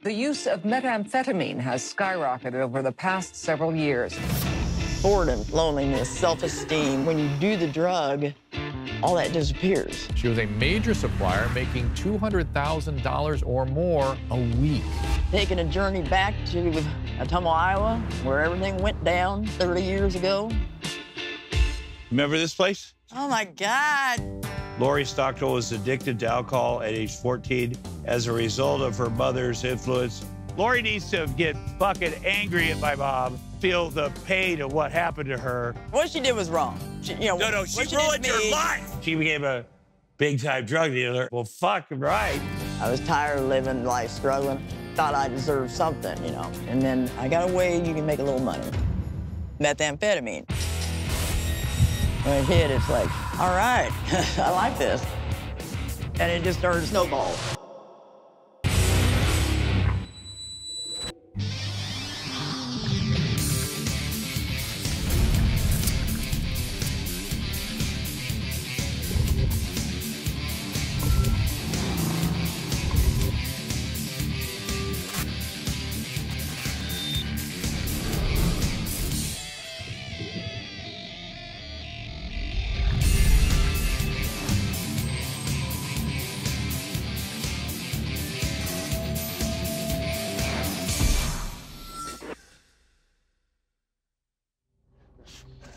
The use of metanfetamine has skyrocketed over the past several years. Boredom, loneliness, self-esteem. When you do the drug, all that disappears. She was a major supplier, making $200,000 or more a week. Taking a journey back to Toma, Iowa, where everything went down 30 years ago. Remember this place? Oh, my God. Lori Stockdale was addicted to alcohol at age 14 as a result of her mother's influence. Lori needs to get fucking angry at my mom, feel the pain of what happened to her. What she did was wrong. She ruined your life. She became a big-time drug dealer. Well, fuck right. I was tired of living life struggling. Thought I deserved something, you know. And then I got a way you can make a little money. Methamphetamine. When it hit, it's like, all right, I like this. And it just started to snowball.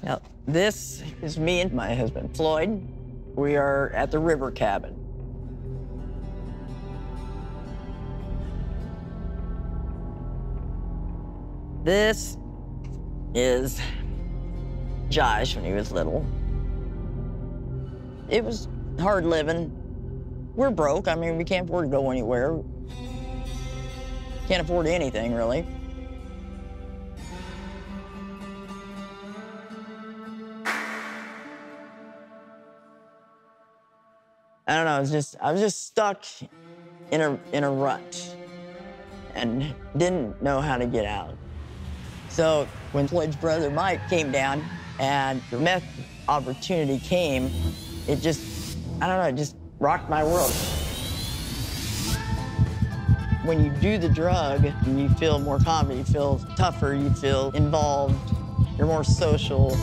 Now, this is me and my husband, Floyd. We are at the river cabin. This is Josh when he was little. It was hard living. We're broke. I mean, we can't afford to go anywhere. Can't afford anything, really. I don't know, I was just stuck in a rut and didn't know how to get out. So when Floyd's brother Mike came down and the meth opportunity came, it just, I don't know, it just rocked my world. When you do the drug, you feel more confident, you feel tougher, you feel involved, you're more social.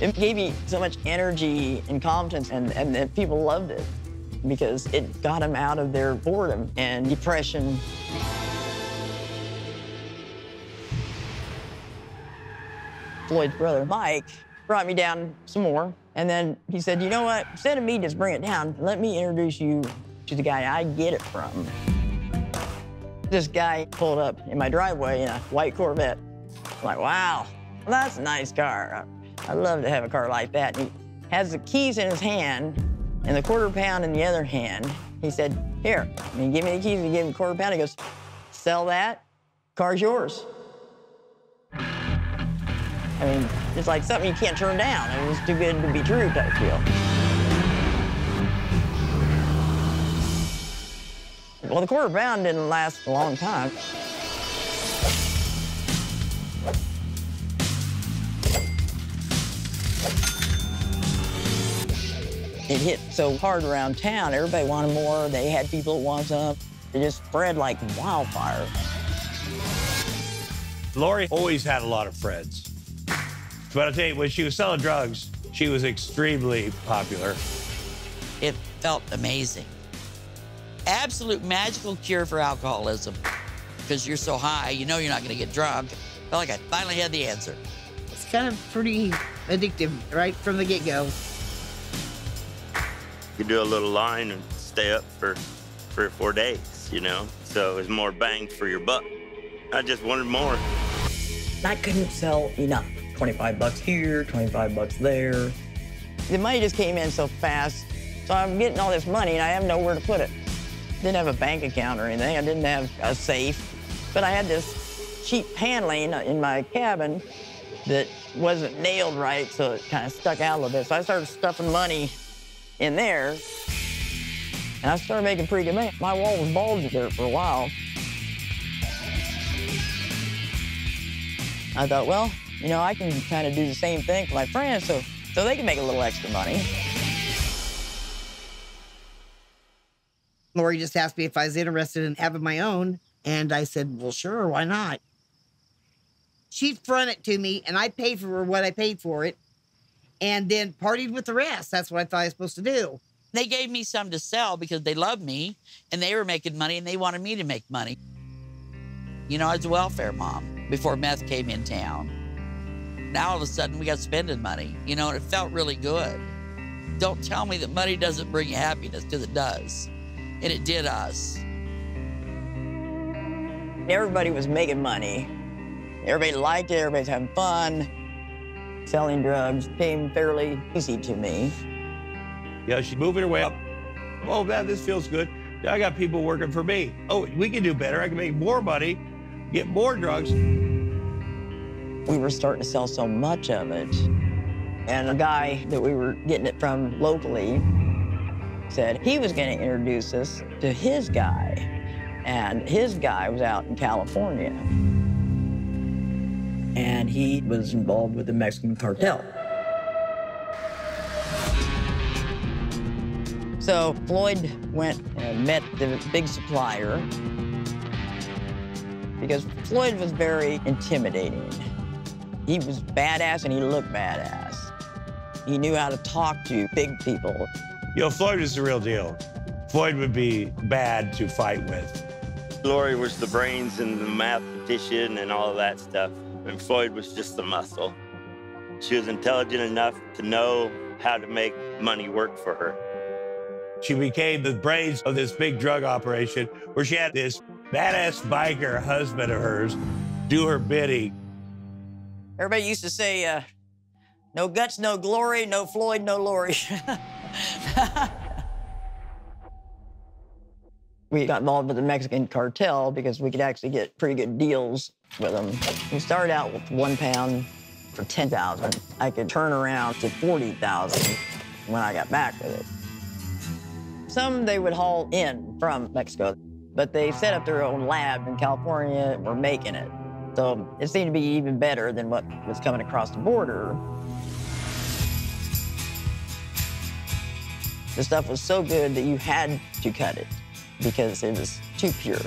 It gave me so much energy and confidence, and people loved it because it got them out of their boredom and depression. Floyd's brother, Mike, brought me down some more, and then he said, you know what, instead of me just bring it down, let me introduce you to the guy I get it from. This guy pulled up in my driveway in a white Corvette. I'm like, wow, well, that's a nice car. I'd love to have a car like that. And he has the keys in his hand and the £1/4 in the other hand. He said, here, and he gave me the keys and he gave me £1/4. He goes, sell that, car's yours. I mean, it's like something you can't turn down. It was too good to be true type deal. Well, the £1/4 didn't last a long time. It hit so hard around town, everybody wanted more. They had people that wanted some. It just spread like wildfire. Lori always had a lot of friends. But I'll tell you, when she was selling drugs, she was extremely popular. It felt amazing. Absolute magical cure for alcoholism. Because you're so high, you know you're not gonna get drunk. Felt like I finally had the answer. It's kind of pretty addictive right from the get-go. You do a little line and stay up for 3 or 4 days, you know? So it's more bang for your buck. I just wanted more. I couldn't sell enough. 25 bucks here, 25 bucks there. The money just came in so fast. So I'm getting all this money and I have nowhere to put it. Didn't have a bank account or anything. I didn't have a safe. But I had this cheap paneling in my cabin that wasn't nailed right, so it kind of stuck out a little bit. So I started stuffing money in there, and I started making pretty good money. My wall was bulging there for a while. I thought, well, you know, I can kind of do the same thing for my friends so they can make a little extra money. Lori just asked me if I was interested in having my own. And I said, well, sure, why not? She'd front it to me, and I paid for what I paid for it, and then partied with the rest. That's what I thought I was supposed to do. They gave me some to sell because they loved me, and they were making money, and they wanted me to make money. You know, I was a welfare mom before meth came in town. Now, all of a sudden, we got spending money, you know, and it felt really good. Don't tell me that money doesn't bring you happiness, because it does. And it did us. Everybody was making money. Everybody liked it, everybody's having fun. Selling drugs came fairly easy to me. Yeah, she's moving her way up. Oh, man, this feels good. Now I got people working for me. Oh, we can do better. I can make more money, get more drugs. We were starting to sell so much of it. And a guy that we were getting it from locally said he was going to introduce us to his guy. And his guy was out in California. And he was involved with the Mexican cartel. So Floyd went and met the big supplier because Floyd was very intimidating. He was badass and he looked badass. He knew how to talk to big people. You know, Floyd is the real deal. Floyd would be bad to fight with. Lori was the brains and the mathematician and all of that stuff, and Floyd was just the muscle. She was intelligent enough to know how to make money work for her. She became the brains of this big drug operation where she had this badass biker husband of hers do her bidding. Everybody used to say, no guts, no glory, no Floyd, no Lori. We got involved with the Mexican cartel because we could actually get pretty good deals with them. We started out with 1 pound for $10,000. I could turn around to $40,000 when I got back with it. Some they would haul in from Mexico, but they set up their own lab in California and were making it. So it seemed to be even better than what was coming across the border. The stuff was so good that you had to cut it because it was too pure.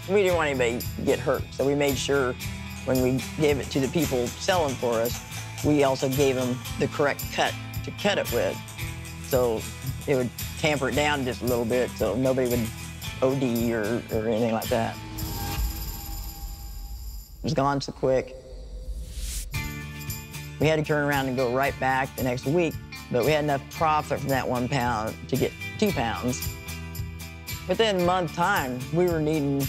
We didn't want anybody to get hurt, so we made sure when we gave it to the people selling for us, we also gave them the correct cut to cut it with. So it would tamper it down just a little bit so nobody would OD or anything like that. It was gone so quick. We had to turn around and go right back the next week, but we had enough profit from that 1 pound to get 2 pounds. Within a month's time, we were needing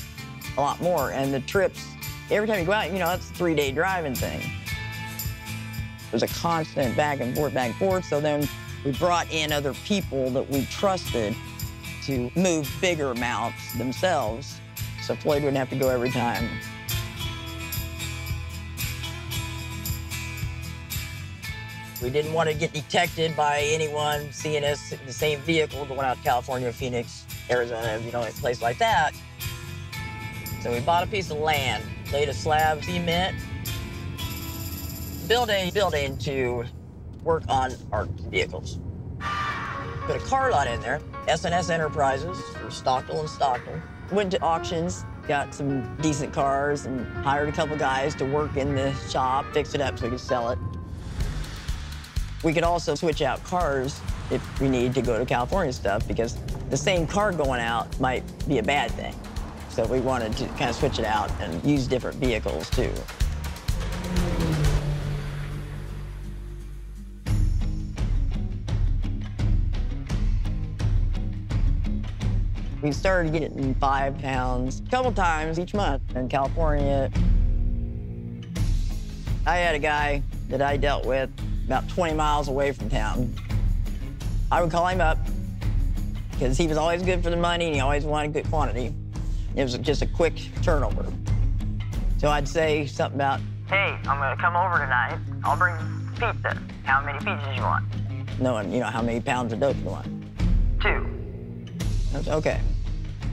a lot more, and the trips, every time you go out, you know, it's a 3-day driving thing. It was a constant back and forth, so then we brought in other people that we trusted to move bigger amounts themselves, so Floyd wouldn't have to go every time. We didn't want to get detected by anyone seeing us in the same vehicle going out to California, Phoenix, Arizona, you know, a place like that. So we bought a piece of land, laid a slab of cement, built a building to work on our vehicles. Put a car lot in there, S&S Enterprises for Stockton and Stockton. Went to auctions, got some decent cars, and hired a couple guys to work in the shop, fix it up so we could sell it. We could also switch out cars if we needed to go to California stuff because the same car going out might be a bad thing. So we wanted to kind of switch it out and use different vehicles too. We started getting 5 pounds a couple times each month in California. I had a guy that I dealt with about 20 miles away from town. I would call him up because he was always good for the money and he always wanted good quantity. It was just a quick turnover. So I'd say something about, hey, I'm gonna come over tonight. I'll bring pizza. How many pizzas you want? Knowing, you know, how many pounds of dope you want. 2. I said, okay.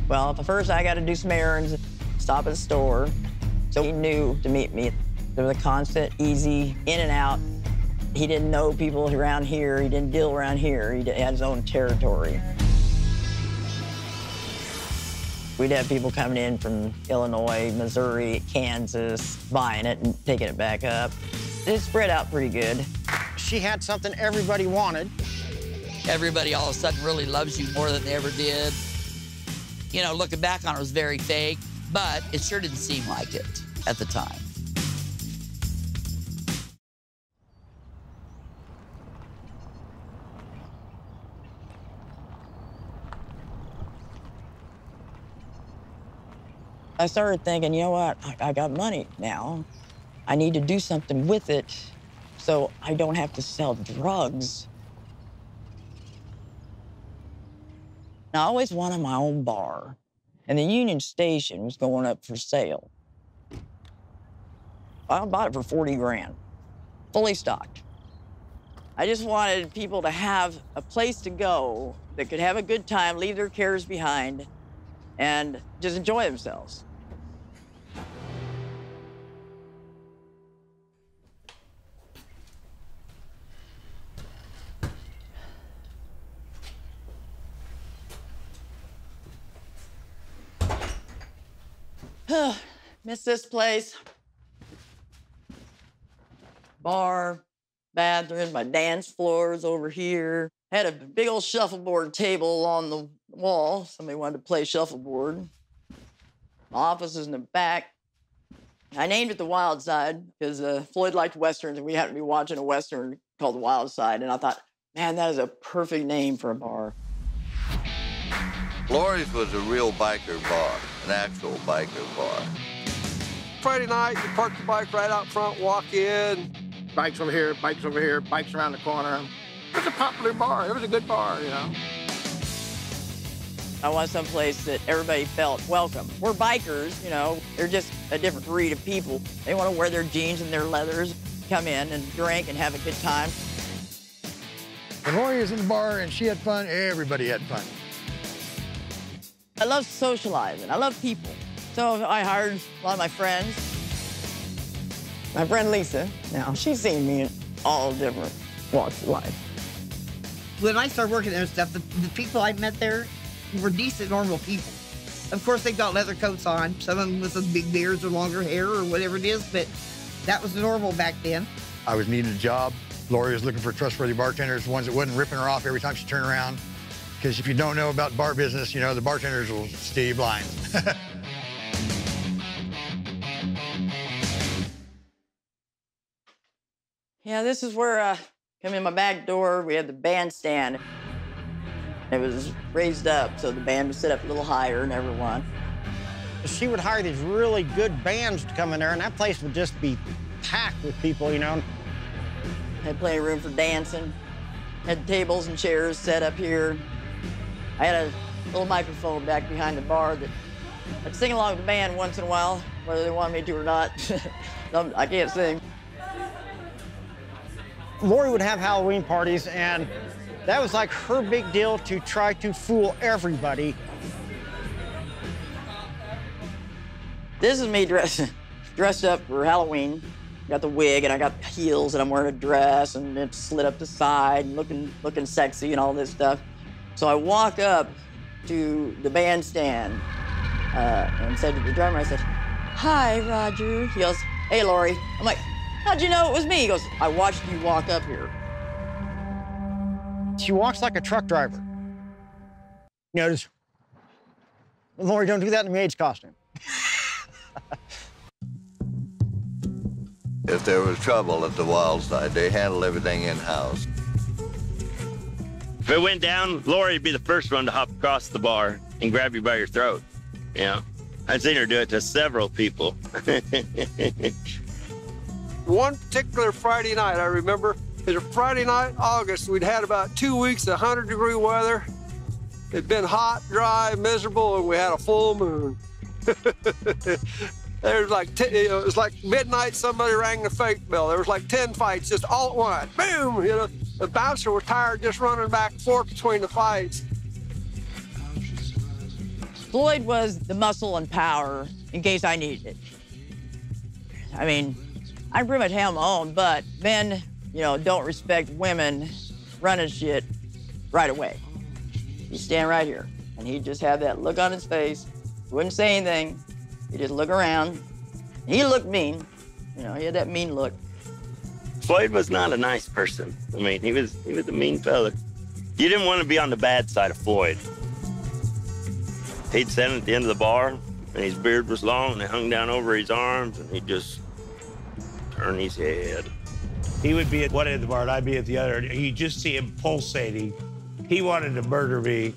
Well, first I got to do some errands, stop at the store. So he knew to meet me. There was a constant, easy in and out. He didn't know people around here. He didn't deal around here. He had his own territory. We'd have people coming in from Illinois, Missouri, Kansas, buying it and taking it back up. It spread out pretty good. She had something everybody wanted. Everybody all of a sudden really loves you more than they ever did. You know, looking back on it, it was very fake, but it sure didn't seem like it at the time. I started thinking, you know what, I got money now. I need to do something with it so I don't have to sell drugs. I always wanted my own bar, and the Union Station was going up for sale. I bought it for 40 grand, fully stocked. I just wanted people to have a place to go that could have a good time, leave their cares behind, and just enjoy themselves. Miss this place. Bar, bathroom, my dance floors over here. Had a big old shuffleboard table on the wall. Somebody wanted to play shuffleboard. My office is in the back. I named it the Wild Side because Floyd liked Westerns, and we happened to be watching a Western called The Wild Side, and I thought, man, that is a perfect name for a bar. Lori's was a real biker bar, an actual biker bar. Friday night, you park the bike right out front, walk in. Bikes over here, bikes around the corner. It was a popular bar. It was a good bar, you know. I want someplace that everybody felt welcome. We're bikers, you know. They're just a different breed of people. They want to wear their jeans and their leathers, come in and drink and have a good time. When Lori was in the bar and she had fun, everybody had fun. I love socializing. I love people. So I hired a lot of my friends. My friend Lisa, now, she's seen me in all different walks of life. When I started working there and stuff, the people I met there were decent, normal people. Of course, they've got leather coats on, some of them with some big beards or longer hair or whatever it is, but that was normal back then. I was needing a job. Lori was looking for trustworthy bartenders, ones that wasn't ripping her off every time she turned around. Because if you don't know about bar business, you know, the bartenders will steal you blind. Yeah, this is where come in my back door. We had the bandstand. It was raised up, so the band would sit up a little higher than everyone. She would hire these really good bands to come in there, and that place would just be packed with people, you know. Had plenty of room for dancing. Had tables and chairs set up here. I had a little microphone back behind the bar that I'd sing along with the band once in a while, whether they wanted me to or not. I can't sing. Lori would have Halloween parties, and that was like her big deal to try to fool everybody. This is me dressed up for Halloween. Got the wig, and I got heels, and I'm wearing a dress, and it's slid up the side, and looking sexy and all this stuff. So I walk up to the bandstand and said to the drummer, I said, "Hi, Roger." He goes, "Hey, Lori." I'm like, "How'd you know it was me?" He goes, "I watched you walk up here." She walks like a truck driver. You know, just, Lori, don't do that in the maid's costume. If there was trouble at the Wild Side, they handled everything in-house. If it went down, Lori would be the first one to hop across the bar and grab you by your throat. You know, I've seen her do it to several people. One particular Friday night, I remember, it was a Friday night, August. We'd had about 2 weeks of 100-degree weather. It'd been hot, dry, miserable, and we had a full moon. There was like, it was like midnight, somebody rang the fake bell. There was like 10 fights just all at once. Boom! You know, the bouncer was tired just running back and forth between the fights. Floyd was the muscle and power in case I needed it. I mean, I pretty much have my own, but men, you know, don't respect women running shit right away. You stand right here, and he'd just have that look on his face, Wouldn't say anything. He'd just look around. He looked mean. You know, he had that mean look. Floyd was not a nice person. I mean, he was a mean fella. You didn't want to be on the bad side of Floyd. He'd stand at the end of the bar, and his beard was long, and it hung down over his arms, and he'd just turn his head. He would be at one end of the bar, and I'd be at the other. You'd just see him pulsating. He wanted to murder me.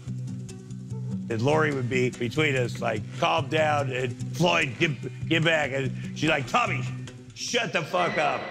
And Lori would be between us, like, calm down, and Floyd, get back. And she's like, Tommy, shut the fuck up.